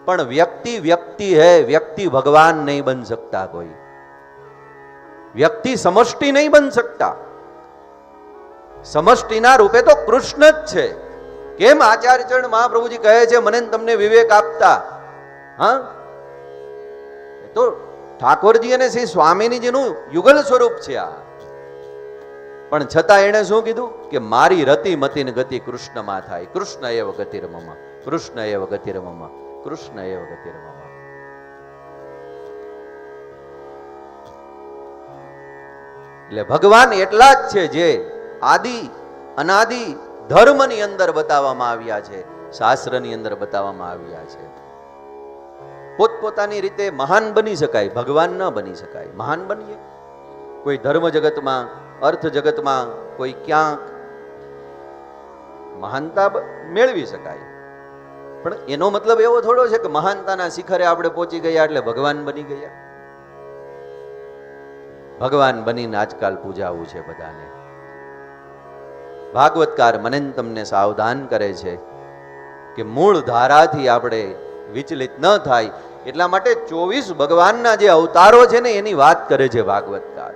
પણ વ્યક્તિ વ્યक्ति है, व्यक्ति भगवान नहीं बन सकता। कोई व्यक्ति समष्टि नहीं बन सकता। समष्टिना रूपे तो कृष्ण ज छे। केम आचार्य चरण महाप्रभुजी कहे छे मने तमने विवेक आपता। हाँ, तो ठाकुरजी अने श्री स्वामीजीनुं युगल स्वरूप छे आ। पण छतां एणे शुं कीधुं के मारी रति मतिन गति कृष्णमां थाय। कृष्ण एव गतिर्मम, कृष्ण एव गतिर्मम, कृष्ण एव गतिर्मम। એટલે ભગવાન એટલા જ છે જે આદિ અનાદિ ધર્મની અંદર બતાવવામાં આવ્યા છે, શાસ્ત્રની અંદર બતાવવામાં આવ્યા છે। પોતપોતાની રીતે મહાન બની શકાય, ભગવાન ન બની શકાય। મહાન બનીએ કોઈ ધર્મ જગતમાં, અર્થ જગતમાં, કોઈ ક્યાંક મહાનતા મેળવી શકાય, પણ એનો મતલબ એવો થોડો છે કે મહાનતાના શિખરે આપણે પહોંચી ગયા એટલે ભગવાન બની ગયા। ભગવાન બનીને આજકાલ પૂજાવું છે બધાને। ભાગવતકાર મને તમને સાવધાન કરે છે કે મૂળ ધારાથી આપણે વિચલિત ન થાય એટલા માટે 24 ભગવાનના જે અવતારો છે ને એની વાત કરે છે ભાગવતકાર।